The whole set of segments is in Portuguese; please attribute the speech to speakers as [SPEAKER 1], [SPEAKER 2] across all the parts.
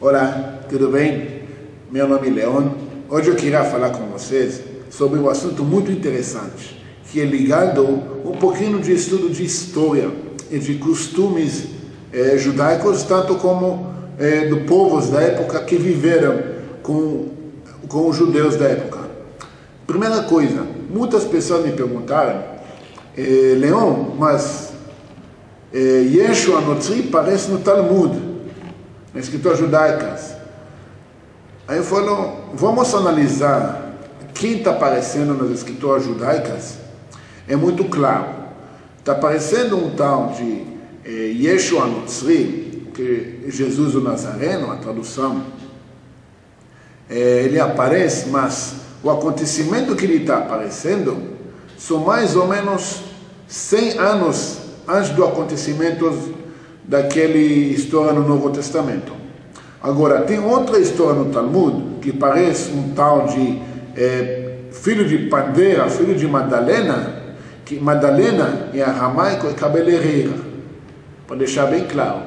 [SPEAKER 1] Olá, tudo bem? Meu nome é Leon. Hoje eu queria falar com vocês sobre um assunto muito interessante, que é ligado um pouquinho de estudo de história e de costumes judaicos, tanto como dos povos da época que viveram com os judeus da época. Primeira coisa, muitas pessoas me perguntaram, Leon, mas Yeshua Notri parece no Talmud, nas escrituras judaicas. Aí eu falo, vamos analisar quem está aparecendo nas escrituras judaicas. É muito claro. Está aparecendo um tal de Yeshua Notri, que é Jesus o Nazareno, a tradução. Ele aparece, mas o acontecimento que ele está aparecendo são mais ou menos 100 anos antes do acontecimento daquela história no Novo Testamento. Agora, tem outra história no Talmud que parece um tal de filho de Pandeira, filho de Madalena, que Madalena em aramaico é cabeleireira, para deixar bem claro.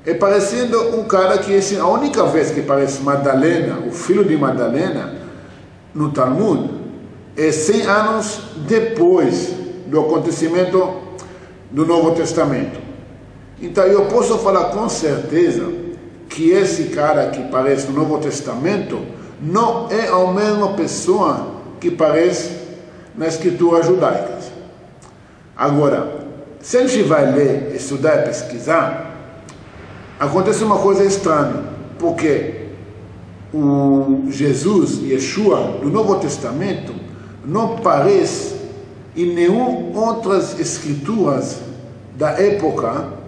[SPEAKER 1] É parecendo um cara que a única vez que parece Madalena, o filho de Madalena, no Talmud, é 100 anos depois do acontecimento do Novo Testamento. Então eu posso falar com certeza que esse cara que parece no Novo Testamento não é a mesma pessoa que parece nas escrituras judaicas. Agora, se a gente vai ler, estudar e pesquisar, acontece uma coisa estranha, porque o Jesus, Yeshua, do Novo Testamento, não parece em nenhuma outras escrituras da época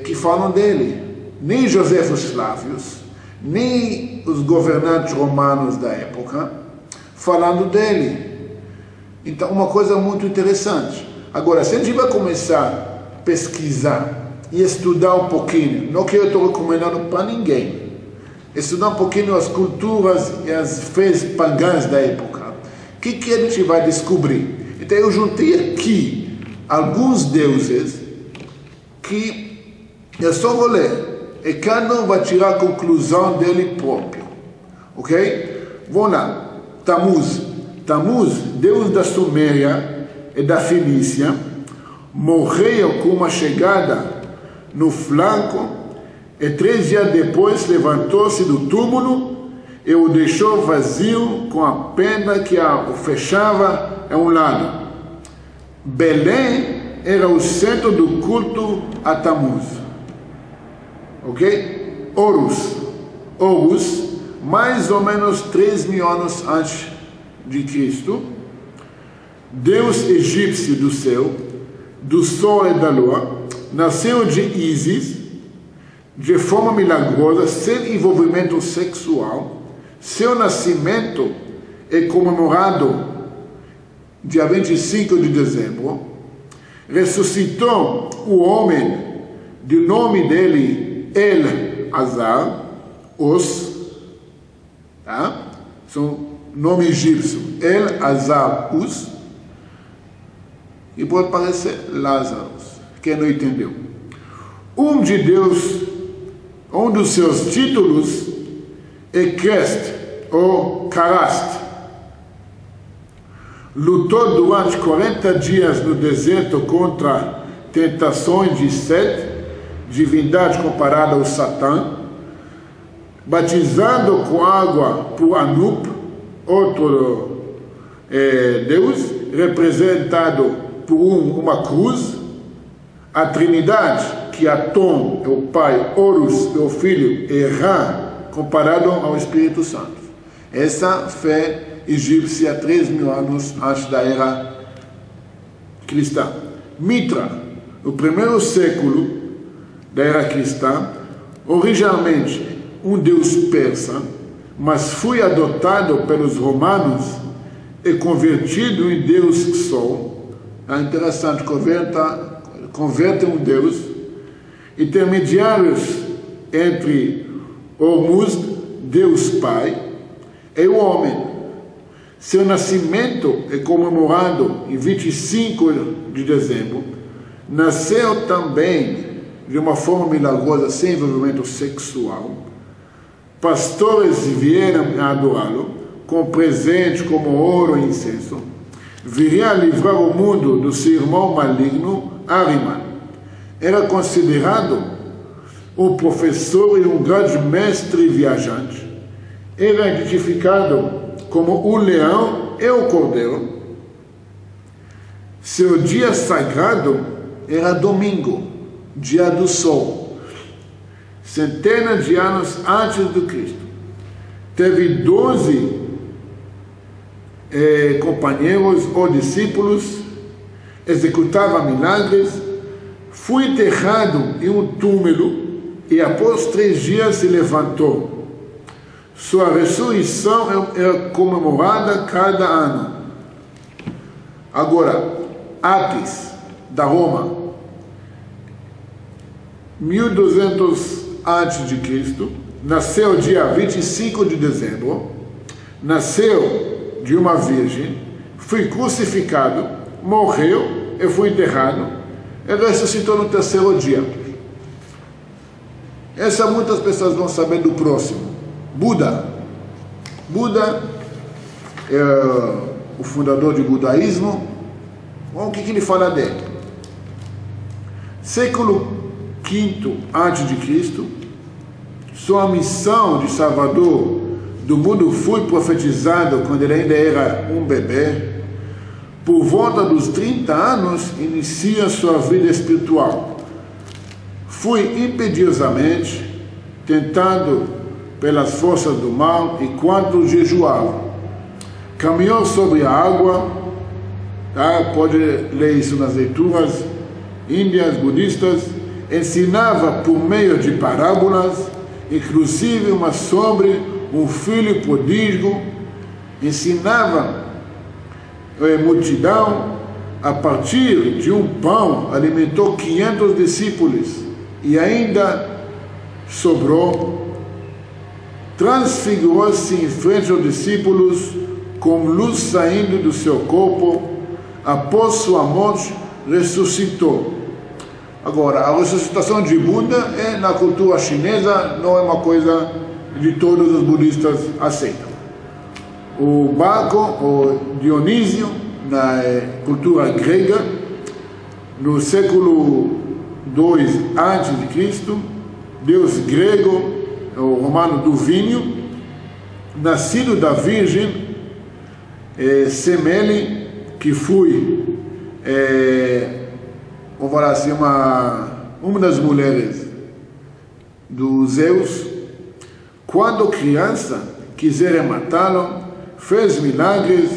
[SPEAKER 1] que falam dele. Nem Joséfos Flávios, nem os governantes romanos da época falando dele. Então, uma coisa muito interessante. Agora, se a gente vai começar a pesquisar e estudar um pouquinho, não que eu estou recomendando para ninguém, estudar um pouquinho as culturas e as fés pagãs da época, o que a gente vai descobrir? Então, eu juntei aqui alguns deuses que eu só vou ler e cada um vai tirar a conclusão dele próprio, ok? Vamos lá. Tammuz, deus da Suméria e da Fenícia, morreu com uma chegada no flanco e 3 dias depois levantou-se do túmulo e o deixou vazio com a pedra que o fechava a um lado. Belém era o centro do culto a Tammuz, ok? Horus, mais ou menos 3.000 anos antes de Cristo, deus egípcio do céu, do sol e da lua, nasceu de Ísis, de forma milagrosa, sem envolvimento sexual. Seu nascimento é comemorado dia 25 de dezembro. Ressuscitou o homem, de nome dele El-Azar, tá? São nome egípcio, El-Azar, e pode parecer Lázaro, quem não entendeu. Um dos seus títulos é Crest, ou Carast. Lutou durante 40 dias no deserto contra tentações de Set, divindade comparada ao Satã, batizado com água por Anup, outro deus, representado por uma cruz. A Trindade, que Atom é o pai, Horus é o filho e Ra, comparado ao Espírito Santo. Essa fé egípcia 3.000 anos antes da era cristã. Mitra, no primeiro século da era cristã, originalmente um deus persa, mas foi adotado pelos romanos e convertido em deus Sol. É interessante, converte um deus, intermediários entre Hormuz, Deus Pai, e o homem. Seu nascimento é comemorado em 25 de dezembro. Nasceu também de uma forma milagrosa, sem envolvimento sexual. Pastores vieram a adorá-lo, com presentes como ouro e incenso. Viria a livrar o mundo do seu irmão maligno, Ahriman. Era considerado um professor e um grande mestre viajante. Era identificado como o leão e o cordeiro. Seu dia sagrado era domingo, dia do sol, centenas de anos antes de Cristo. Teve 12 companheiros ou discípulos, executava milagres, foi enterrado em um túmulo e após 3 dias se levantou. Sua ressurreição era comemorada cada ano. Agora, Apis, da Roma, 1200 a.C., nasceu dia 25 de dezembro, nasceu de uma virgem, foi crucificado, morreu e foi enterrado, e ressuscitou no 3º dia. Essa muitas pessoas vão saber do próximo. Buda. Buda é o fundador do budaísmo. O que ele fala dele? Século V a.C., sua missão de Salvador do mundo foi profetizada quando ele ainda era um bebê. Por volta dos 30 anos, inicia sua vida espiritual. Foi impiedosamente tentado pelas forças do mal enquanto jejuava. Caminhou sobre a água, pode ler isso nas leituras índias, budistas, ensinava por meio de parábolas, inclusive uma sobre um filho prodígio, ensinava a multidão, a partir de um pão, alimentou 500 discípulos e ainda sobrou. Transfigurou-se em frente aos discípulos com luz saindo do seu corpo. Após sua morte, ressuscitou. Agora, a ressuscitação de Buda na cultura chinesa não é uma coisa de todos os budistas aceitam. O Baco, o Dionísio, na cultura grega, no século II a.C., deus grego, o romano do vinho, nascido da Virgem Semele, que foi, vamos falar assim, uma das mulheres do Zeus. Quando criança, quiseram matá-lo, fez milagres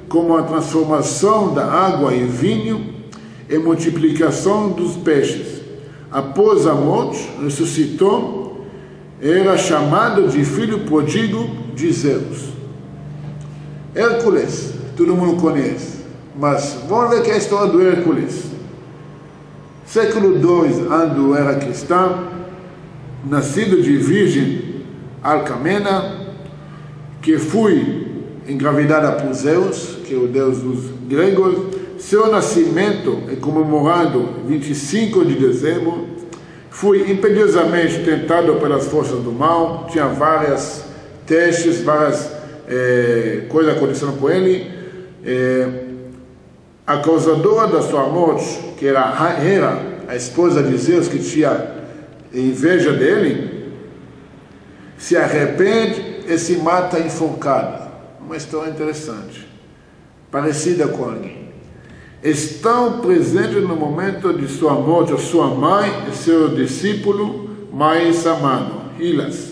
[SPEAKER 1] como a transformação da água em vinho e multiplicação dos peixes. Após a morte, ressuscitou, era chamado de filho prodígio de Zeus. Hércules, todo mundo conhece, mas vamos ver que é a história do Hércules. Século II a.C., era cristã, nascido de virgem Alcamena, que foi engravidada por Zeus, que é o deus dos gregos. Seu nascimento é comemorado 25 de dezembro. Foi impiedosamente tentado pelas forças do mal, tinha vários testes, várias coisas acontecendo com ele. A causadora da sua morte, que era Hera, a esposa de Zeus, que tinha inveja dele, se arrepende e se mata enforcada. Uma história interessante, parecida com alguém. Estão presentes no momento de sua morte a sua mãe e seu discípulo mais amado, Hilas.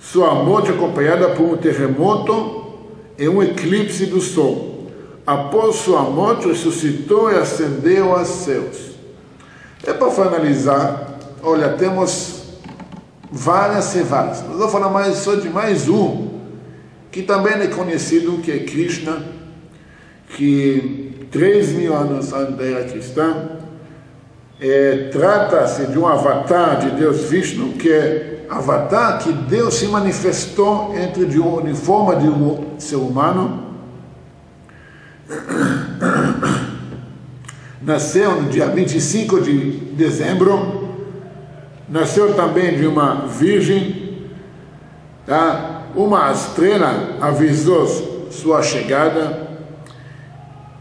[SPEAKER 1] Sua morte acompanhada por um terremoto e um eclipse do sol. Após sua morte, ressuscitou e ascendeu aos céus. Para finalizar, olha, temos várias e várias. Nós vamos falar só de mais um, que também é conhecido, que é Krishna, que 3.000 anos antes da era cristã, trata-se de um avatar de Deus Vishnu, que é avatar que Deus se manifestou em forma de um ser humano. Nasceu no dia 25 de dezembro nasceu também de uma virgem, tá? Uma estrela avisou sua chegada,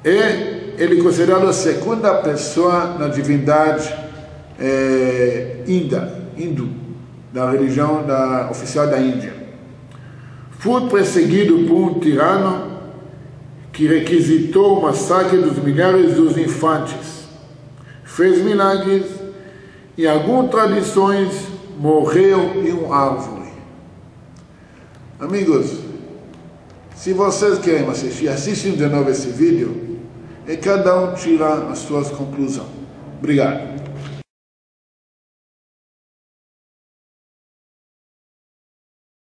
[SPEAKER 1] e ele é considerado a segunda pessoa na divindade hindu, da religião oficial da Índia. Foi perseguido por um tirano que requisitou o massacre dos milhares dos infantes, fez milagres e, em algumas tradições, morreu em uma árvore. Amigos, se vocês querem assistir, assistam de novo esse vídeo e cada um tira as suas conclusões. Obrigado.